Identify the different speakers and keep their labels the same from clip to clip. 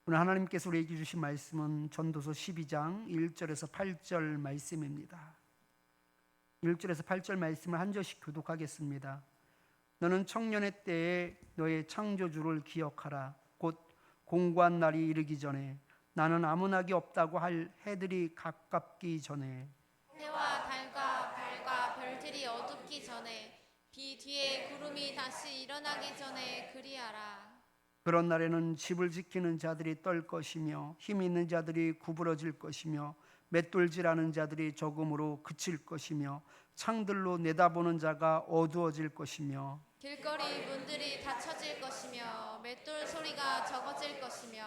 Speaker 1: 오늘 하나님께서 우리에게 주신 말씀은 전도서 12장 1절에서 8절 말씀입니다. 1절에서 8절 말씀을 한 절씩 교독하겠습니다. 너는 청년의 때에 너의 창조주를 기억하라. 곧 공고한 날이 이르기 전에, 나는 아무 낙이 없다고 할 해들이 가깝기 전에,
Speaker 2: 해와 달과 별과 별들이 어둡기 전에, 비 뒤에 구름이 다시 일어나기 전에 그리하라.
Speaker 1: 그런 날에는 집을 지키는 자들이 떨 것이며 힘 있는 자들이 구부러질 것이며 맷돌질하는 자들이 적음으로 그칠 것이며 창들로 내다보는 자가 어두워질 것이며
Speaker 2: 길거리 문들이 닫혀질 것이며 맷돌 소리가 적어질 것이며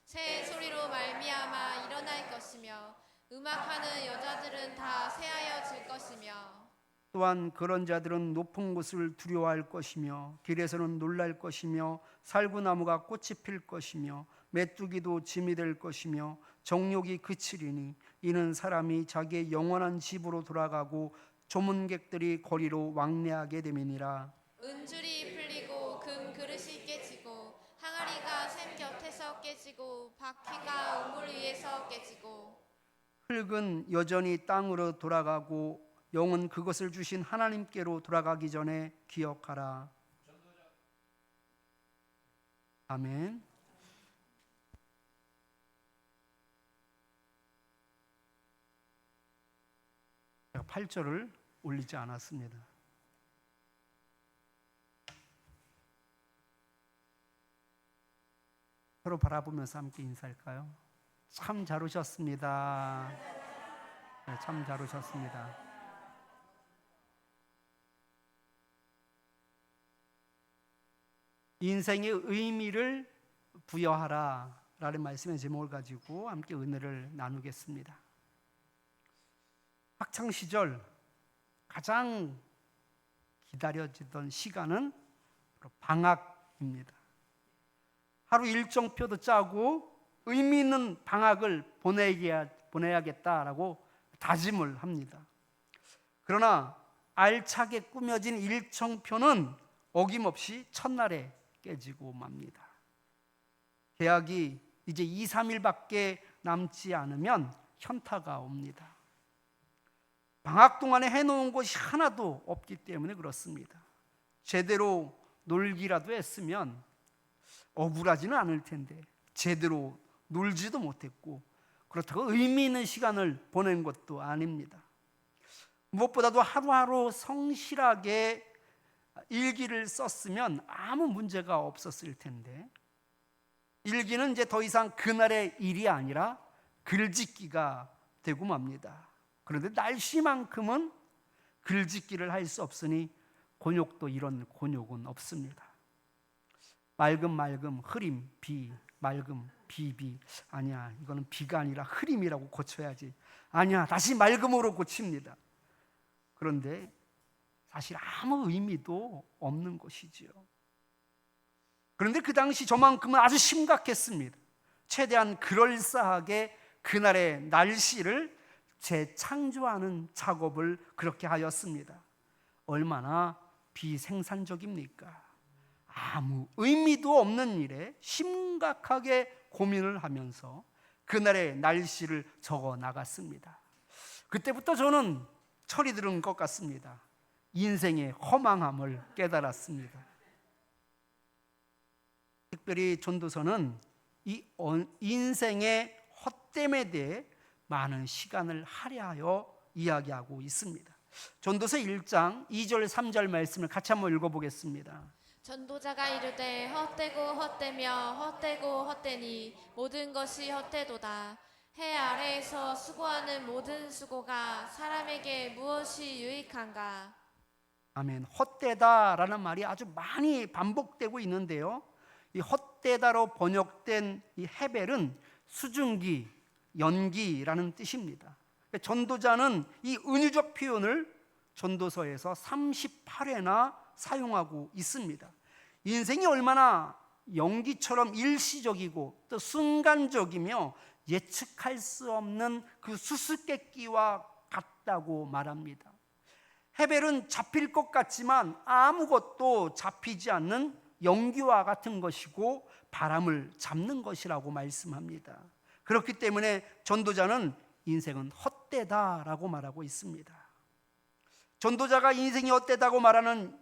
Speaker 2: 새 소리로 말미암아 일어날 것이며 음악하는 여자들은 다 새하여질 것이며
Speaker 1: 또한 그런 자들은 높은 곳을 두려워할 것이며 길에서는 놀랄 것이며 살구나무가 꽃이 필 것이며 메뚜기도 짐이 될 것이며 정욕이 그치리니 이는 사람이 자기의 영원한 집으로 돌아가고 조문객들이 거리로 왕래하게 됨이니라.
Speaker 2: 은줄이 풀리고 금 그릇이 깨지고 항아리가 샘 곁에서 깨지고 바퀴가 우물 위에서 깨지고
Speaker 1: 흙은 여전히 땅으로 돌아가고 영은 그것을 주신 하나님께로 돌아가기 전에 기억하라. 아멘. 제가 8절을 올리지 않았습니다. 서로 바라보면서 함께 인사할까요? 참 잘 오셨습니다. 네, 참 잘 오셨습니다. 인생의 의미를 부여하라 라는 말씀의 제목을 가지고 함께 은혜를 나누겠습니다. 학창시절 가장 기다려지던 시간은 바로 방학입니다. 하루 일정표도 짜고 의미 있는 방학을 보내야겠다라고 다짐을 합니다. 그러나 알차게 꾸며진 일정표는 어김없이 첫날에 깨지고 맙니다. 개학이 이제 2, 3일밖에 남지 않으면 현타가 옵니다. 방학 동안에 해놓은 것이 하나도 없기 때문에 그렇습니다. 제대로 놀기라도 했으면 억울하지는 않을 텐데 제대로 놀지도 못했고 그렇다고 의미 있는 시간을 보낸 것도 아닙니다. 무엇보다도 하루하루 성실하게 일기를 썼으면 아무 문제가 없었을 텐데 일기는 이제 더 이상 그날의 일이 아니라 글짓기가 되고 맙니다. 그런데 날씨만큼은 글짓기를 할 수 없으니 곤욕도 이런 곤욕은 없습니다. 맑음 흐림 비 맑음 비 아니야 이거는 비가 아니라 흐림이라고 고쳐야지 아니야 다시 맑음으로 고칩니다. 그런데 사실 아무 의미도 없는 것이지요. 그런데 그 당시 저만큼은 아주 심각했습니다. 최대한 그럴싸하게 그날의 날씨를 재창조하는 작업을 그렇게 하였습니다. 얼마나 비생산적입니까? 아무 의미도 없는 일에 심각하게 고민을 하면서 그날의 날씨를 적어 나갔습니다. 그때부터 저는 철이 들은 것 같습니다. 인생의 허망함을 깨달았습니다. 특별히 전도서는 이 인생의 헛됨에 대해 많은 시간을 할애하여 이야기하고 있습니다. 전도서 1장 2절 3절 말씀을 같이 한번 읽어보겠습니다.
Speaker 2: 전도자가 이르되 헛되고 헛되며 헛되고 헛되니 모든 것이 헛되도다. 해 아래에서 수고하는 모든 수고가 사람에게 무엇이 유익한가?
Speaker 1: 아멘. 헛되다라는 말이 아주 많이 반복되고 있는데요. 이 헛되다로 번역된 이 헤벨은 수증기, 연기라는 뜻입니다. 전도자는 이 은유적 표현을 전도서에서 38회나 사용하고 있습니다. 인생이 얼마나 연기처럼 일시적이고 또 순간적이며 예측할 수 없는 그 수수께끼와 같다고 말합니다. 헤벨은 잡힐 것 같지만 아무것도 잡히지 않는 연기와 같은 것이고 바람을 잡는 것이라고 말씀합니다. 그렇기 때문에 전도자는 인생은 헛되다라고 말하고 있습니다. 전도자가 인생이 헛되다고 말하는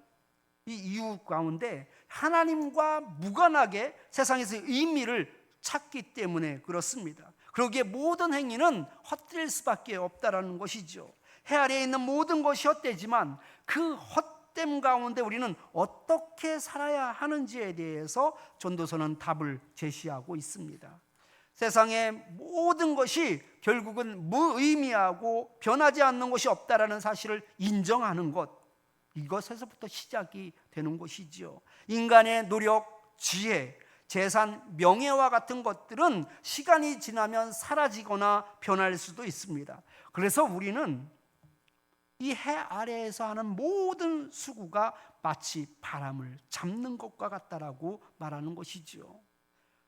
Speaker 1: 이 이유 가운데 하나님과 무관하게 세상에서 의미를 찾기 때문에 그렇습니다. 그러기에 모든 행위는 헛될 수밖에 없다라는 것이죠. 해 아래에 있는 모든 것이 헛되지만 그 헛됨 가운데 우리는 어떻게 살아야 하는지에 대해서 전도서는 답을 제시하고 있습니다. 세상의 모든 것이 결국은 무의미하고 변하지 않는 것이 없다라는 사실을 인정하는 것, 이것에서부터 시작이 되는 것이지요. 인간의 노력, 지혜, 재산, 명예와 같은 것들은 시간이 지나면 사라지거나 변할 수도 있습니다. 그래서 우리는 이 해 아래에서 하는 모든 수고가 마치 바람을 잡는 것과 같다라고 말하는 것이지요.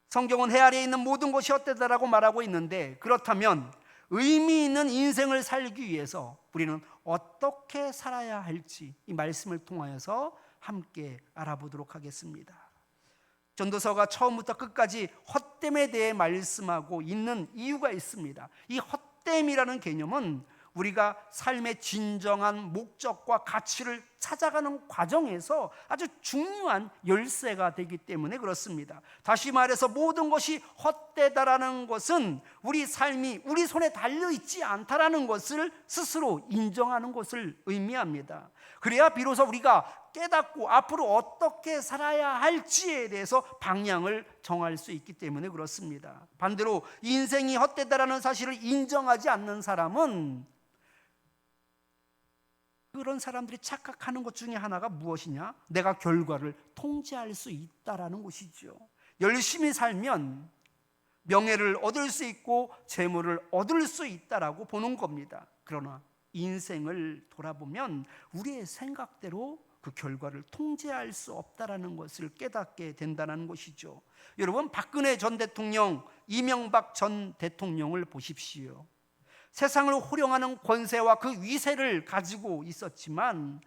Speaker 1: 성경은 해 아래에 있는 모든 것이 헛되다라고 말하고 있는데, 그렇다면 의미 있는 인생을 살기 위해서 우리는 어떻게 살아야 할지 이 말씀을 통하여서 함께 알아보도록 하겠습니다. 전도서가 처음부터 끝까지 헛됨에 대해 말씀하고 있는 이유가 있습니다. 이 헛됨이라는 개념은 우리가 삶의 진정한 목적과 가치를 찾아가는 과정에서 아주 중요한 열쇠가 되기 때문에 그렇습니다. 다시 말해서 모든 것이 헛되다라는 것은 우리 삶이 우리 손에 달려있지 않다라는 것을 스스로 인정하는 것을 의미합니다. 그래야 비로소 우리가 깨닫고 앞으로 어떻게 살아야 할지에 대해서 방향을 정할 수 있기 때문에 그렇습니다. 반대로 인생이 헛되다라는 사실을 인정하지 않는 사람은, 그런 사람들이 착각하는 것 중에 하나가 무엇이냐? 내가 결과를 통제할 수 있다라는 것이죠. 열심히 살면 명예를 얻을 수 있고 재물을 얻을 수 있다라고 보는 겁니다. 그러나 인생을 돌아보면 우리의 생각대로 그 결과를 통제할 수 없다라는 것을 깨닫게 된다는 것이죠. 여러분, 박근혜 전 대통령, 이명박 전 대통령을 보십시오. 세상을 호령하는 권세와 그 위세를 가지고 있었지만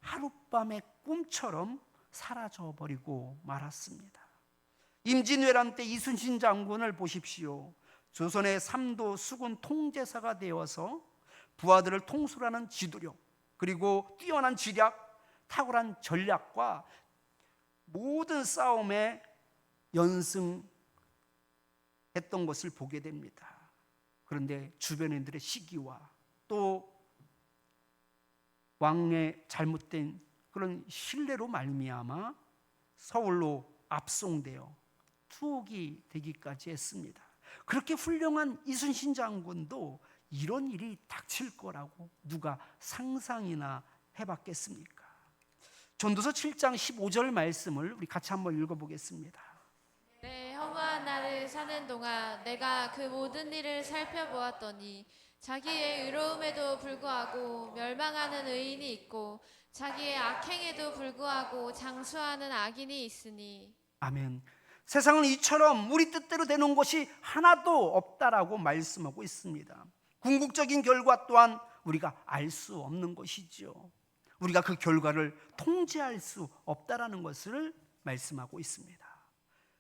Speaker 1: 하룻밤의 꿈처럼 사라져버리고 말았습니다. 임진왜란 때 이순신 장군을 보십시오. 조선의 3도 수군 통제사가 되어서 부하들을 통솔하는 지도력, 그리고 뛰어난 지략, 탁월한 전략과 모든 싸움에 연승했던 것을 보게 됩니다. 그런데 주변인들의 시기와 또 왕의 잘못된 그런 신뢰로 말미암아 서울로 압송되어 투옥이 되기까지 했습니다. 그렇게 훌륭한 이순신 장군도 이런 일이 닥칠 거라고 누가 상상이나 해봤겠습니까? 전도서 7장 15절 말씀을 우리 같이 한번 읽어보겠습니다.
Speaker 2: 내 허무한 날을 사는 동안 내가 그 모든 일을 살펴보았더니 자기의 의로움에도 불구하고 멸망하는 의인이 있고 자기의 악행에도 불구하고 장수하는 악인이 있으니.
Speaker 1: 아멘. 세상은 이처럼 우리 뜻대로 되는 것이 하나도 없다라고 말씀하고 있습니다. 궁극적인 결과 또한 우리가 알 수 없는 것이죠. 우리가 그 결과를 통제할 수 없다라는 것을 말씀하고 있습니다.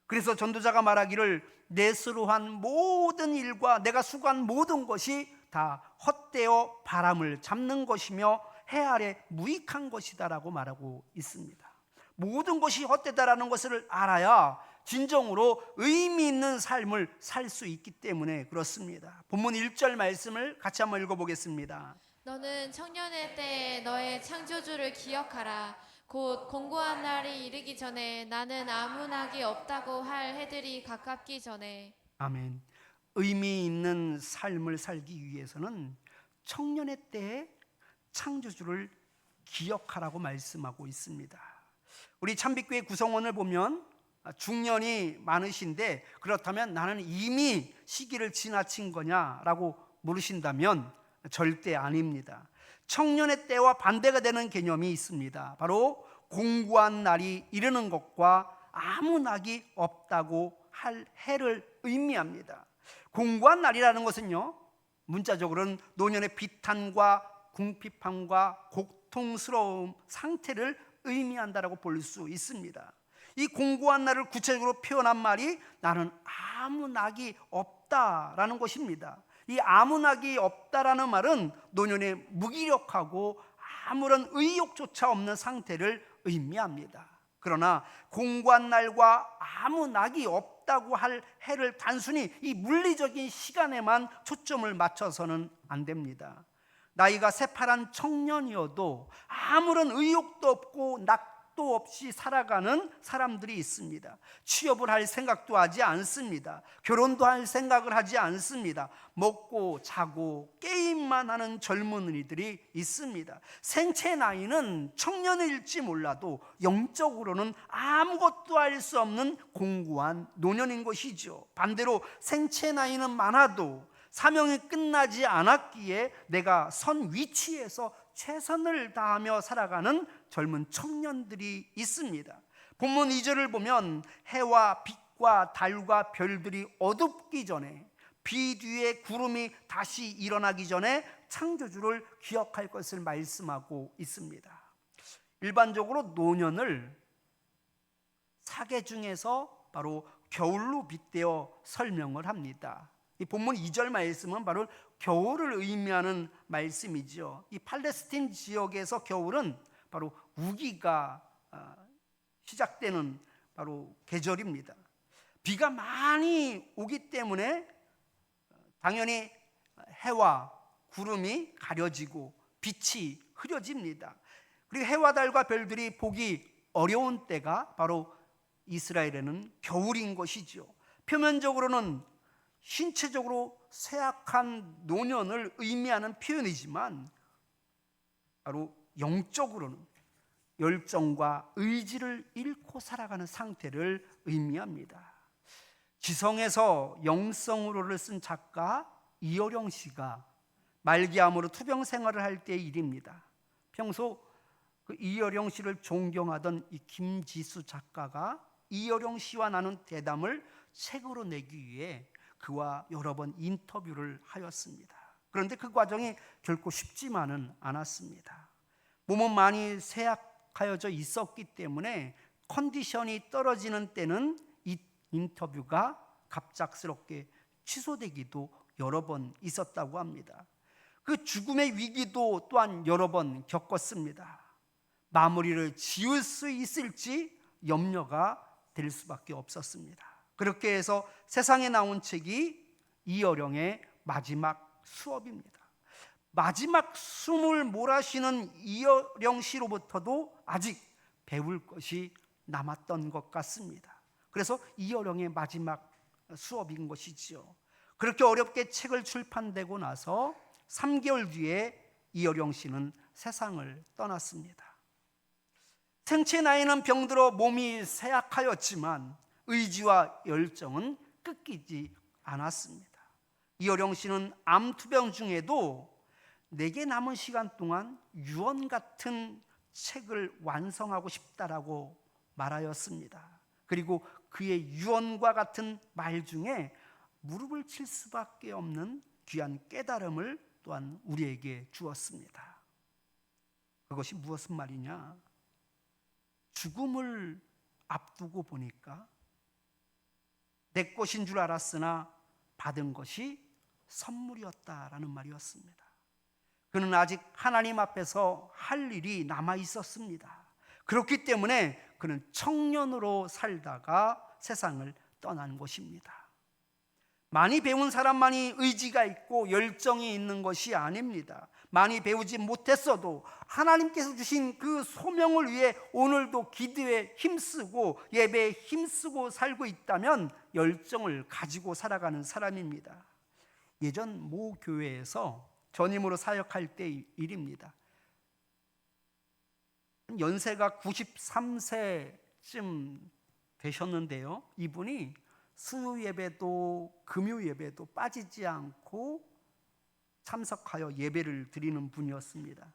Speaker 1: 그래서 전도자가 말하기를 내 스스로 한 모든 일과 내가 수고한 모든 것이 다 헛되어 바람을 잡는 것이며 해 아래 무익한 것이다라고 말하고 있습니다. 모든 것이 헛되다라는 것을 알아야 진정으로 의미 있는 삶을 살 수 있기 때문에 그렇습니다. 본문 1절 말씀을 같이 한번 읽어보겠습니다.
Speaker 2: 너는 청년의 때에 너의 창조주를 기억하라. 곧 공고한 날이 이르기 전에 나는 아무 낙이 없다고 할 해들이 가깝기 전에.
Speaker 1: 아멘. 의미 있는 삶을 살기 위해서는 청년의 때에 창조주를 기억하라고 말씀하고 있습니다. 우리 참빛교회 구성원을 보면 중년이 많으신데, 그렇다면 나는 이미 시기를 지나친 거냐라고 물으신다면 절대 아닙니다. 청년의 때와 반대가 되는 개념이 있습니다. 바로 공고한 날이 이르는 것과 아무 낙이 없다고 할 해를 의미합니다. 공고한 날이라는 것은요, 문자적으로는 노년의 비탄과 궁핍함과 고통스러움 상태를 의미한다라고 볼 수 있습니다. 이 공고한 날을 구체적으로 표현한 말이 나는 아무 낙이 없다라는 것입니다. 이 아무 낙이 없다라는 말은 노년의 무기력하고 아무런 의욕조차 없는 상태를 의미합니다. 그러나 공고한 날과 아무 낙이 없다고 할 해를 단순히 이 물리적인 시간에만 초점을 맞춰서는 안 됩니다. 나이가 새파란 청년이어도 아무런 의욕도 없고 낙도 없이 살아가는 사람들이 있습니다. 취업을 할 생각도 하지 않습니다. 결혼도 할 생각을 하지 않습니다. 먹고 자고 게임만 하는 젊은이들이 있습니다. 생체 나이는 청년일지 몰라도 영적으로는 아무것도 할 수 없는 공고한 노년인 것이죠. 반대로 생체 나이는 많아도 사명이 끝나지 않았기에 내가 선 위치에서 최선을 다하며 살아가는 젊은 청년들이 있습니다. 본문 2절을 보면 해와 빛과 달과 별들이 어둡기 전에 비 뒤에 구름이 다시 일어나기 전에 창조주를 기억할 것을 말씀하고 있습니다. 일반적으로 노년을 사계 중에서 바로 겨울로 빗대어 설명을 합니다. 이 본문 2절 말씀은 바로 겨울을 의미하는 말씀이죠. 이 팔레스틴 지역에서 겨울은 바로 우기가 시작되는 바로 계절입니다. 비가 많이 오기 때문에 당연히 해와 구름이 가려지고 빛이 흐려집니다. 그리고 해와 달과 별들이 보기 어려운 때가 바로 이스라엘에는 겨울인 것이죠. 표면적으로는 신체적으로 쇠약한 노년을 의미하는 표현이지만 바로 영적으로는 열정과 의지를 잃고 살아가는 상태를 의미합니다. 지성에서 영성으로를 쓴 작가 이어령 씨가 말기암으로 투병 생활을 할 때의 일입니다. 평소 그 이어령 씨를 존경하던 이 김지수 작가가 이어령 씨와 나눈 대담을 책으로 내기 위해 그와 여러 번 인터뷰를 하였습니다. 그런데 그 과정이 결코 쉽지만은 않았습니다. 몸은 많이 쇠약하여져 있었기 때문에 컨디션이 떨어지는 때는 이 인터뷰가 갑작스럽게 취소되기도 여러 번 있었다고 합니다. 그 죽음의 위기도 또한 여러 번 겪었습니다. 마무리를 지을 수 있을지 염려가 될 수밖에 없었습니다. 그렇게 해서 세상에 나온 책이 이어령의 마지막 수업입니다. 마지막 숨을 몰아쉬는 이어령 씨로부터도 아직 배울 것이 남았던 것 같습니다. 그래서 이어령의 마지막 수업인 것이지요. 그렇게 어렵게 책을 출판되고 나서 3개월 뒤에 이어령 씨는 세상을 떠났습니다. 생체 나이는 병들어 몸이 쇠약하였지만 의지와 열정은 꺾이지 않았습니다. 이어령 씨는 암투병 중에도 내게 남은 시간 동안 유언 같은 책을 완성하고 싶다라고 말하였습니다. 그리고 그의 유언과 같은 말 중에 무릎을 칠 수밖에 없는 귀한 깨달음을 또한 우리에게 주었습니다. 그것이 무엇은 말이냐? 죽음을 앞두고 보니까 내 것인 줄 알았으나 받은 것이 선물이었다라는 말이었습니다. 그는 아직 하나님 앞에서 할 일이 남아 있었습니다. 그렇기 때문에 그는 청년으로 살다가 세상을 떠난 것입니다. 많이 배운 사람만이 의지가 있고 열정이 있는 것이 아닙니다. 많이 배우지 못했어도 하나님께서 주신 그 소명을 위해 오늘도 기도에 힘쓰고 예배에 힘쓰고 살고 있다면 열정을 가지고 살아가는 사람입니다. 예전 모 교회에서 전임으로 사역할 때의 일입니다. 연세가 93세쯤 되셨는데요. 이분이 수요 예배도 금요 예배도 빠지지 않고 참석하여 예배를 드리는 분이었습니다.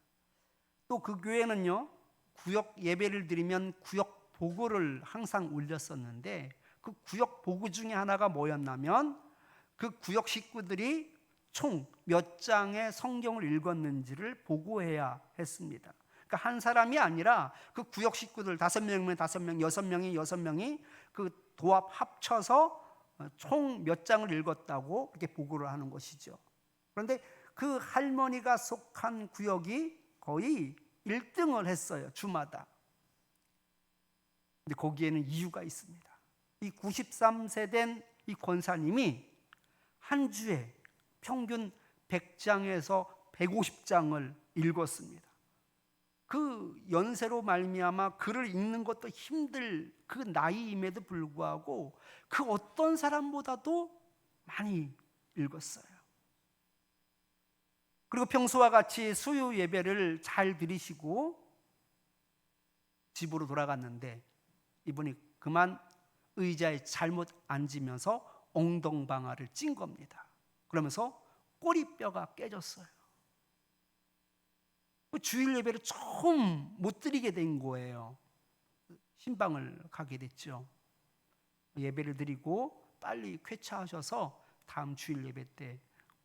Speaker 1: 또 그 교회는요, 구역 예배를 드리면 구역 보고를 항상 올렸었는데 그 구역 보고 중에 하나가 뭐였냐면 그 구역 식구들이 총 몇 장의 성경을 읽었는지를 보고해야 했습니다. 그러니까 한 사람이 아니라 그 구역 식구들 5명이면 5명, 6명이 6명이 그 도합 합쳐서 총 몇 장을 읽었다고 그렇게 보고를 하는 것이죠. 그런데 그 할머니가 속한 구역이 거의 1등을 했어요, 주마다. 근데 거기에는 이유가 있습니다. 이 93세 된 이 권사님이 한 주에 평균 100장에서 150장을 읽었습니다. 그 연세로 말미암아 글을 읽는 것도 힘들 그 나이임에도 불구하고 그 어떤 사람보다도 많이 읽었어요. 그리고 평소와 같이 수요 예배를 잘 드리시고 집으로 돌아갔는데 이분이 그만 의자에 잘못 앉으면서 엉덩방아를 찐 겁니다. 그러면서 꼬리뼈가 깨졌어요. 주일 예배를 처음 못 드리게 된 거예요. 신방을 가게 됐죠. 예배를 드리고 빨리 쾌차하셔서 다음 주일 예배 때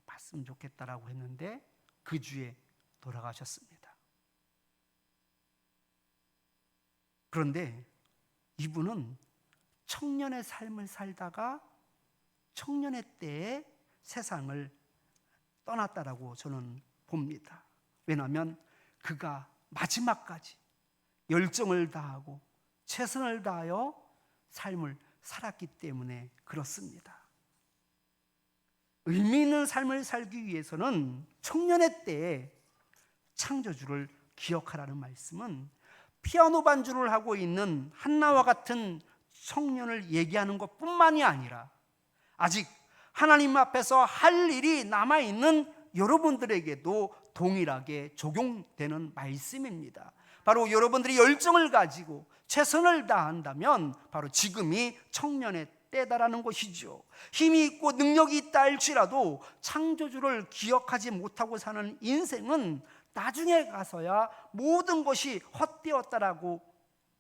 Speaker 1: 봤으면 좋겠다라고 했는데 그 주에 돌아가셨습니다. 그런데 이분은 청년의 삶을 살다가 청년의 때에 세상을 떠났다라고 저는 봅니다. 왜냐하면 그가 마지막까지 열정을 다하고 최선을 다하여 삶을 살았기 때문에 그렇습니다. 의미 있는 삶을 살기 위해서는 청년의 때에 창조주를 기억하라는 말씀은 피아노 반주를 하고 있는 한나와 같은 청년을 얘기하는 것뿐만이 아니라 아직 하나님 앞에서 할 일이 남아있는 여러분들에게도 동일하게 적용되는 말씀입니다. 바로 여러분들이 열정을 가지고 최선을 다한다면 바로 지금이 청년의 때다라는 것이죠. 힘이 있고 능력이 있다 할지라도 창조주를 기억하지 못하고 사는 인생은 나중에 가서야 모든 것이 헛되었다라고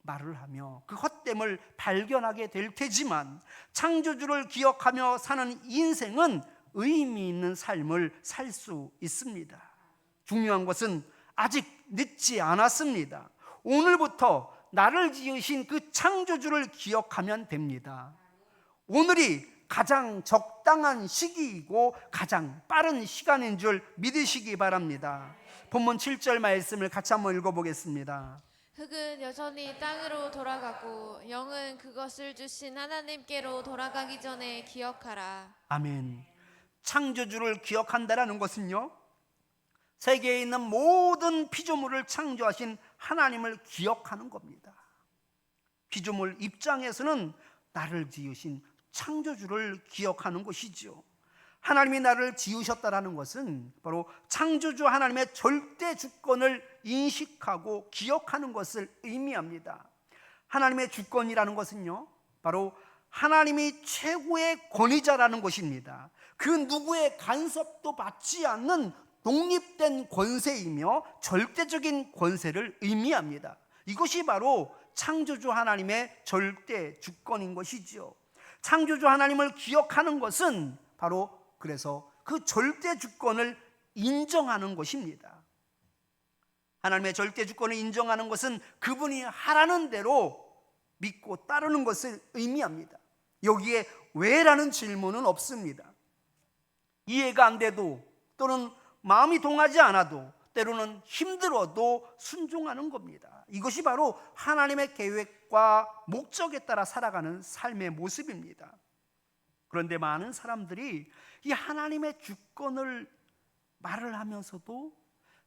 Speaker 1: 말을 하며 그 헛됨을 발견하게 될 테지만 창조주를 기억하며 사는 인생은 의미 있는 삶을 살 수 있습니다. 중요한 것은 아직 늦지 않았습니다. 오늘부터 나를 지으신 그 창조주를 기억하면 됩니다. 오늘이 가장 적당한 시기이고 가장 빠른 시간인 줄 믿으시기 바랍니다. 본문 7절 말씀을 같이 한번 읽어보겠습니다.
Speaker 2: 흙은 여전히 땅으로 돌아가고 영은 그것을 주신 하나님께로 돌아가기 전에 기억하라.
Speaker 1: 아멘. 창조주를 기억한다라는 것은요, 세계에 있는 모든 피조물을 창조하신 하나님을 기억하는 겁니다. 피조물 입장에서는 나를 지으신 창조주를 기억하는 것이죠. 하나님이 나를 지으셨다라는 것은 바로 창조주 하나님의 절대 주권을 인식하고 기억하는 것을 의미합니다. 하나님의 주권이라는 것은요, 바로 하나님이 최고의 권위자라는 것입니다. 그 누구의 간섭도 받지 않는 독립된 권세이며 절대적인 권세를 의미합니다. 이것이 바로 창조주 하나님의 절대 주권인 것이죠. 창조주 하나님을 기억하는 것은 바로 그래서 그 절대 주권을 인정하는 것입니다. 하나님의 절대 주권을 인정하는 것은 그분이 하라는 대로 믿고 따르는 것을 의미합니다. 여기에 왜라는 질문은 없습니다. 이해가 안 돼도 또는 마음이 동하지 않아도 때로는 힘들어도 순종하는 겁니다. 이것이 바로 하나님의 계획과 목적에 따라 살아가는 삶의 모습입니다. 그런데 많은 사람들이 이 하나님의 주권을 말을 하면서도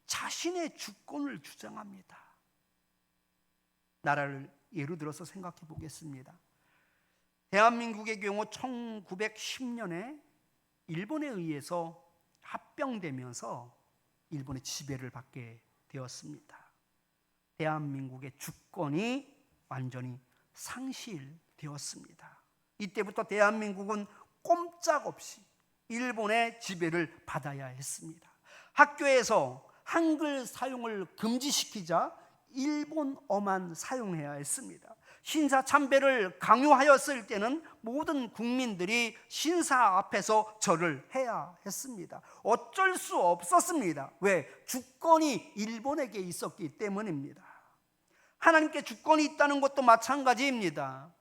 Speaker 1: 자신의 주권을 주장합니다. 나라를 예로 들어서 생각해 보겠습니다. 대한민국의 경우 1910년에 일본에 의해서 합병되면서 일본의 지배를 받게 되었습니다. 대한민국의 주권이 완전히 상실되었습니다. 이때부터 대한민국은 꼼짝없이 일본의 지배를 받아야 했습니다. 학교에서 한글 사용을 금지시키자 일본어만 사용해야 했습니다. 신사 참배를 강요하였을 때는 모든 국민들이 신사 앞에서 절을 해야 했습니다. 어쩔 수 없었습니다. 왜? 주권이 일본에게 있었기 때문입니다. 하나님께 주권이 있다는 것도 마찬가지입니다.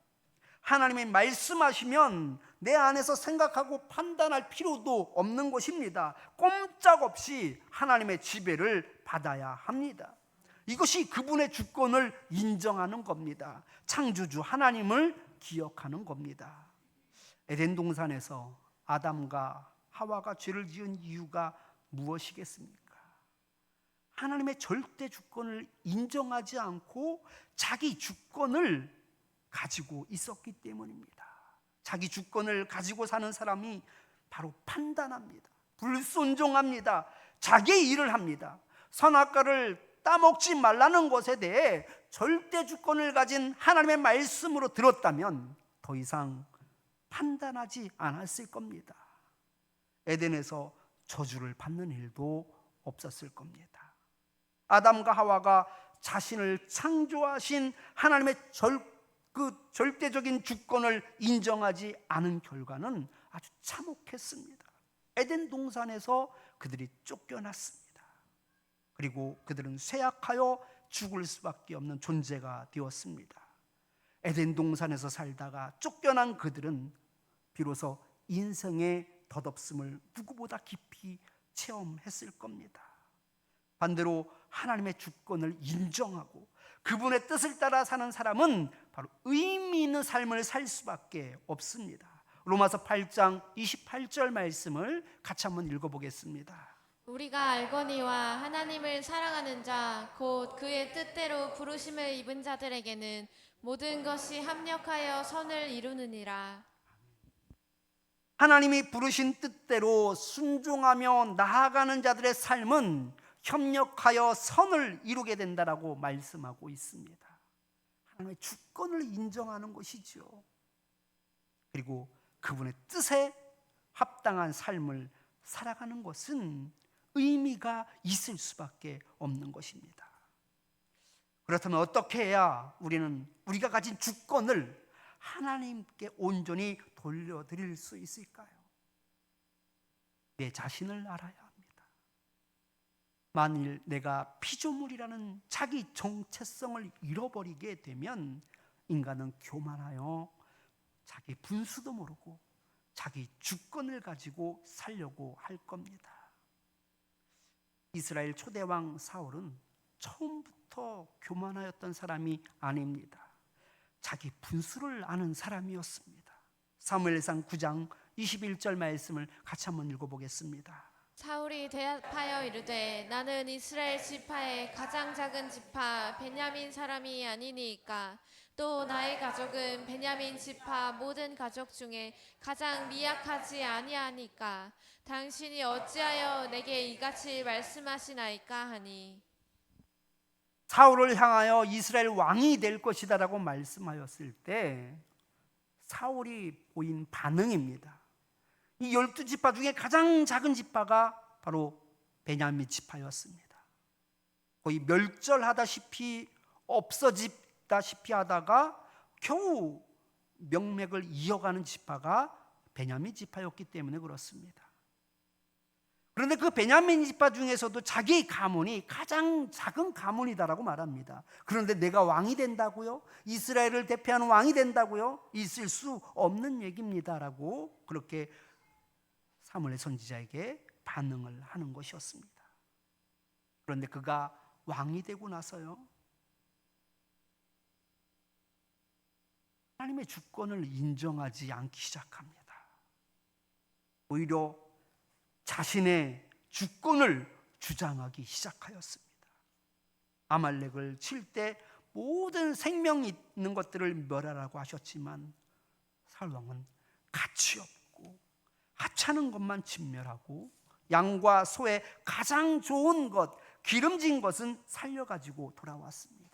Speaker 1: 하나님이 말씀하시면 내 안에서 생각하고 판단할 필요도 없는 것입니다. 꼼짝없이 하나님의 지배를 받아야 합니다. 이것이 그분의 주권을 인정하는 겁니다. 창조주 하나님을 기억하는 겁니다. 에덴 동산에서 아담과 하와가 죄를 지은 이유가 무엇이겠습니까? 하나님의 절대 주권을 인정하지 않고 자기 주권을 가지고 있었기 때문입니다. 자기 주권을 가지고 사는 사람이 바로 판단합니다. 불순종합니다. 자기의 일을 합니다. 선악과를 따먹지 말라는 것에 대해 절대 주권을 가진 하나님의 말씀으로 들었다면 더 이상 판단하지 않았을 겁니다. 에덴에서 저주를 받는 일도 없었을 겁니다. 아담과 하와가 자신을 창조하신 하나님의 절대적인 주권을 인정하지 않은 결과는 아주 참혹했습니다. 에덴 동산에서 그들이 쫓겨났습니다. 그리고 그들은 쇠약하여 죽을 수밖에 없는 존재가 되었습니다. 에덴 동산에서 살다가 쫓겨난 그들은 비로소 인생의 덧없음을 누구보다 깊이 체험했을 겁니다. 반대로 하나님의 주권을 인정하고 그분의 뜻을 따라 사는 사람은 바로 의미 있는 삶을 살 수밖에 없습니다. 로마서 8장 28절 말씀을 같이 한번 읽어보겠습니다.
Speaker 2: 우리가 알거니와 하나님을 사랑하는 자 곧 그의 뜻대로 부르심을 입은 자들에게는 모든 것이 합력하여 선을 이루느니라.
Speaker 1: 하나님이 부르신 뜻대로 순종하며 나아가는 자들의 삶은 협력하여 선을 이루게 된다라고 말씀하고 있습니다. 하나님의 주권을 인정하는 것이죠. 그리고 그분의 뜻에 합당한 삶을 살아가는 것은 의미가 있을 수밖에 없는 것입니다. 그렇다면 어떻게 해야 우리가 가진 주권을 하나님께 온전히 돌려드릴 수 있을까요? 내 자신을 알아야 합니다. 만일 내가 피조물이라는 자기 정체성을 잃어버리게 되면 인간은 교만하여 자기 분수도 모르고 자기 주권을 가지고 살려고 할 겁니다. 이스라엘 초대왕 사울은 처음부터 교만하였던 사람이 아닙니다. 자기 분수를 아는 사람이었습니다. 사무엘상 9장 21절 말씀을 같이 한번 읽어보겠습니다.
Speaker 2: 사울이 대답하여 이르되 나는 이스라엘 지파의 가장 작은 지파 베냐민 사람이 아니니까 또 나의 가족은 베냐민 지파 모든 가족 중에 가장 미약하지 아니하니까 당신이 어찌하여 내게 이같이 말씀하시나이까 하니.
Speaker 1: 사울을 향하여 이스라엘 왕이 될 것이다 라고 말씀하였을 때 사울이 보인 반응입니다. 이 12지파 중에 가장 작은 지파가 바로 베냐민 지파였습니다. 거의 멸절하다시피 없어지다시피 하다가 겨우 명맥을 이어가는 지파가 베냐민 지파였기 때문에 그렇습니다. 그런데 그 베냐민 지파 중에서도 자기 가문이 가장 작은 가문이다라고 말합니다. 그런데 내가 왕이 된다고요? 이스라엘을 대표하는 왕이 된다고요? 있을 수 없는 얘기입니다라고 그렇게 사무엘 선지자에게 반응을 하는 것이었습니다. 그런데 그가 왕이 되고 나서요, 하나님의 주권을 인정하지 않기 시작합니다. 오히려 자신의 주권을 주장하기 시작하였습니다. 아말렉을 칠 때 모든 생명이 있는 것들을 멸하라고 하셨지만 사울 왕은 가치 없고 하찮은 것만 진멸하고 양과 소의 가장 좋은 것, 기름진 것은 살려가지고 돌아왔습니다.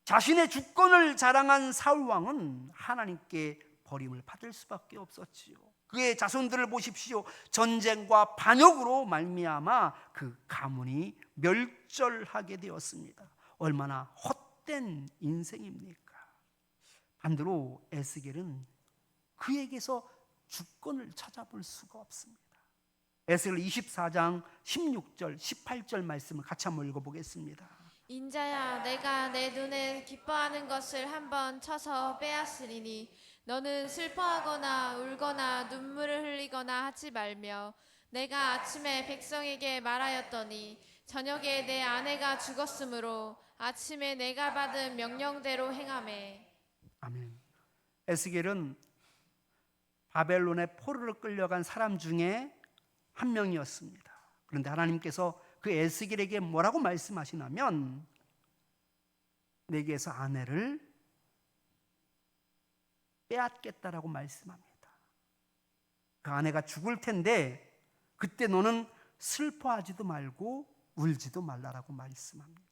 Speaker 1: 자신의 주권을 자랑한 사울 왕은 하나님께 버림을 받을 수밖에 없었지요. 그의 자손들을 보십시오. 전쟁과 반역으로 말미암아 그 가문이 멸절하게 되었습니다. 얼마나 헛된 인생입니까? 반대로 에스겔은 그에게서 주권을 찾아볼 수가 없습니다. 에스겔 24장 16절 18절 말씀을 같이 한번 읽어보겠습니다.
Speaker 2: 인자야, 내가 내 눈에 기뻐하는 것을 한번 쳐서 빼앗으리니 너는 슬퍼하거나 울거나 눈물을 흘리거나 하지 말며, 내가 아침에 백성에게 말하였더니 저녁에 내 아내가 죽었으므로 아침에 내가 받은 명령대로 행하매.
Speaker 1: 아멘. 에스겔은 바벨론의 포로로 끌려간 사람 중에 한 명이었습니다. 그런데 하나님께서 그 에스겔에게 뭐라고 말씀하시냐면, 내게서 아내를 빼앗겠다라고 말씀합니다. 그 아내가 죽을 텐데 그때 너는 슬퍼하지도 말고 울지도 말라라고 말씀합니다.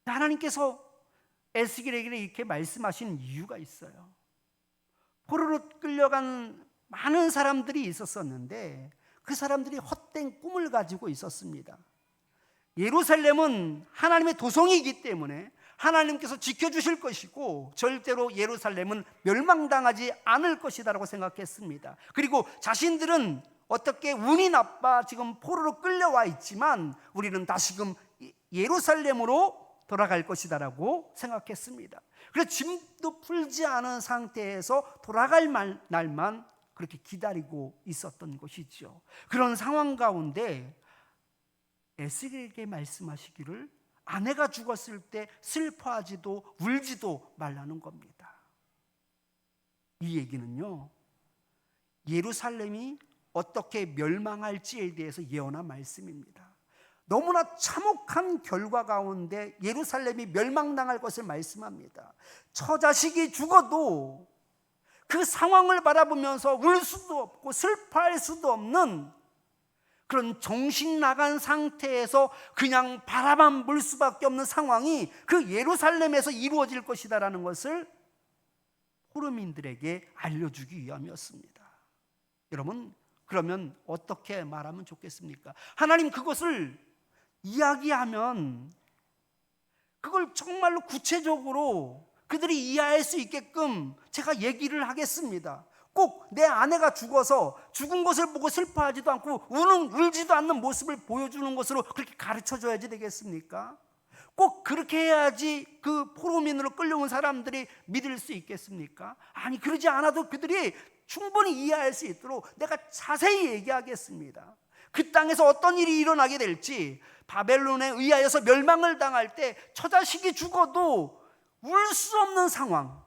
Speaker 1: 하나님께서 에스겔에게 이렇게 말씀하신 이유가 있어요. 포로로 끌려간 많은 사람들이 있었었는데 그 사람들이 헛된 꿈을 가지고 있었습니다. 예루살렘은 하나님의 도성이기 때문에 하나님께서 지켜주실 것이고 절대로 예루살렘은 멸망당하지 않을 것이다라고 생각했습니다. 그리고 자신들은 어떻게 운이 나빠 지금 포로로 끌려와 있지만 우리는 다시금 예루살렘으로 돌아갈 것이다라고 생각했습니다. 그래서 짐도 풀지 않은 상태에서 돌아갈 날만 그렇게 기다리고 있었던 것이죠. 그런 상황 가운데 에스겔에게 말씀하시기를 아내가 죽었을 때 슬퍼하지도 울지도 말라는 겁니다. 이 얘기는요, 예루살렘이 어떻게 멸망할지에 대해서 예언한 말씀입니다. 너무나 참혹한 결과 가운데 예루살렘이 멸망당할 것을 말씀합니다. 처자식이 죽어도 그 상황을 바라보면서 울 수도 없고 슬퍼할 수도 없는 그런 정신 나간 상태에서 그냥 바라만 볼 수밖에 없는 상황이 그 예루살렘에서 이루어질 것이다라는 것을 포로민들에게 알려주기 위함이었습니다. 여러분, 그러면 어떻게 말하면 좋겠습니까? 하나님 그것을 이야기하면 그걸 정말로 구체적으로 그들이 이해할 수 있게끔 제가 얘기를 하겠습니다. 꼭 내 아내가 죽어서 죽은 것을 보고 슬퍼하지도 않고 울지도 않는 모습을 보여주는 것으로 그렇게 가르쳐줘야지 되겠습니까? 꼭 그렇게 해야지 그 포로민으로 끌려온 사람들이 믿을 수 있겠습니까? 아니, 그러지 않아도 그들이 충분히 이해할 수 있도록 내가 자세히 얘기하겠습니다. 그 땅에서 어떤 일이 일어나게 될지, 바벨론에 의하여서 멸망을 당할 때 처자식이 죽어도 울 수 없는 상황,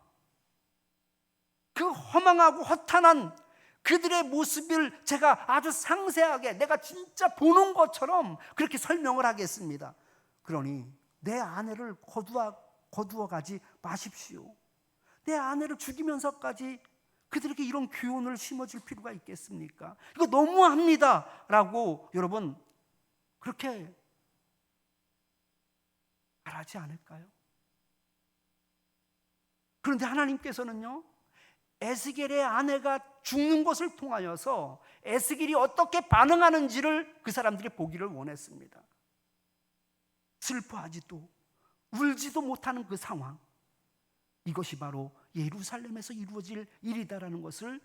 Speaker 1: 그 허망하고 허탄한 그들의 모습을 제가 아주 상세하게 내가 진짜 보는 것처럼 그렇게 설명을 하겠습니다. 그러니 내 아내를 거두어 가지 마십시오. 내 아내를 죽이면서까지 그들에게 이런 교훈을 심어줄 필요가 있겠습니까? 이거 너무합니다 라고 여러분 그렇게 말하지 않을까요? 그런데 하나님께서는요, 에스겔의 아내가 죽는 것을 통하여서 에스겔이 어떻게 반응하는지를 그 사람들이 보기를 원했습니다. 슬퍼하지도 울지도 못하는 그 상황, 이것이 바로 예루살렘에서 이루어질 일이다라는 것을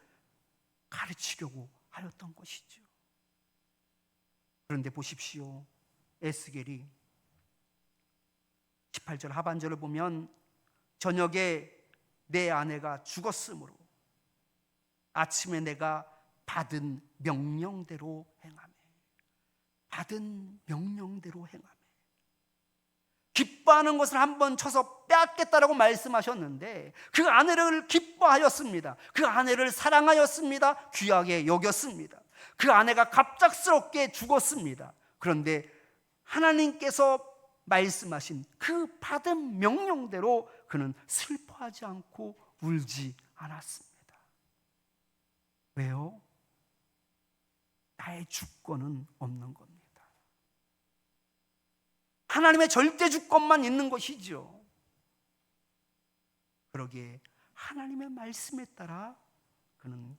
Speaker 1: 가르치려고 하였던 것이죠. 그런데 보십시오, 에스겔이 18절 하반절을 보면 저녁에 내 아내가 죽었으므로 아침에 내가 받은 명령대로 행하매. 받은 명령대로 행하매. 기뻐하는 것을 한번 쳐서 빼앗겠다라고 말씀하셨는데 그 아내를 기뻐하였습니다. 그 아내를 사랑하였습니다. 귀하게 여겼습니다. 그 아내가 갑작스럽게 죽었습니다. 그런데 하나님께서 말씀하신 그 받은 명령대로 그는 슬퍼하지 않고 울지 않았습니다. 왜요? 나의 주권은 없는 겁니다. 하나님의 절대 주권만 있는 것이죠. 그러기에 하나님의 말씀에 따라 그는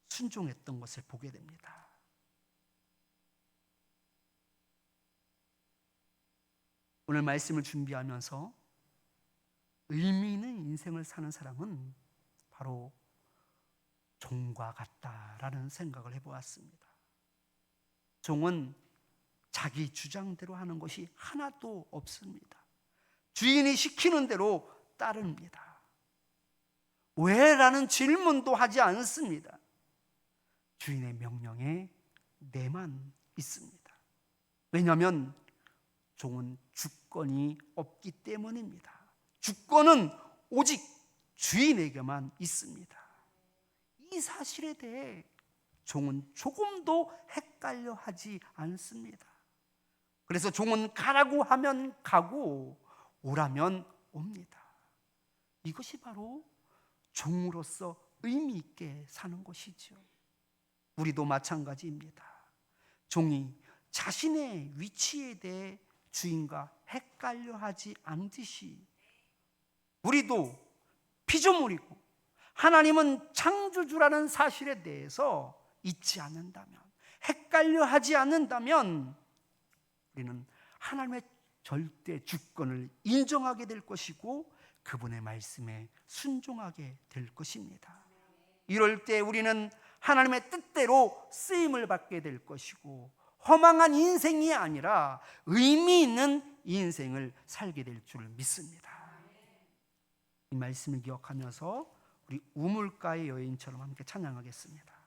Speaker 1: 순종했던 것을 보게 됩니다. 오늘 말씀을 준비하면서 의미 있는 인생을 사는 사람은 바로 종과 같다라는 생각을 해보았습니다. 종은 자기 주장대로 하는 것이 하나도 없습니다. 주인이 시키는 대로 따릅니다. 왜? 라는 질문도 하지 않습니다. 주인의 명령에 내만 있습니다. 왜냐하면 종은 주권이 없기 때문입니다. 주권은 오직 주인에게만 있습니다. 이 사실에 대해 종은 조금도 헷갈려 하지 않습니다. 그래서 종은 가라고 하면 가고 오라면 옵니다. 이것이 바로 종으로서 의미 있게 사는 것이죠. 우리도 마찬가지입니다. 종이 자신의 위치에 대해 주인과 헷갈려 하지 않듯이 우리도 피조물이고 하나님은 창조주라는 사실에 대해서 잊지 않는다면, 헷갈려 하지 않는다면 우리는 하나님의 절대 주권을 인정하게 될 것이고 그분의 말씀에 순종하게 될 것입니다. 이럴 때 우리는 하나님의 뜻대로 쓰임을 받게 될 것이고 허망한 인생이 아니라 의미 있는 인생을 살게 될 줄 믿습니다. 이 말씀을 기억하면서 우리 우물가의 여인처럼 함께 찬양하겠습니다.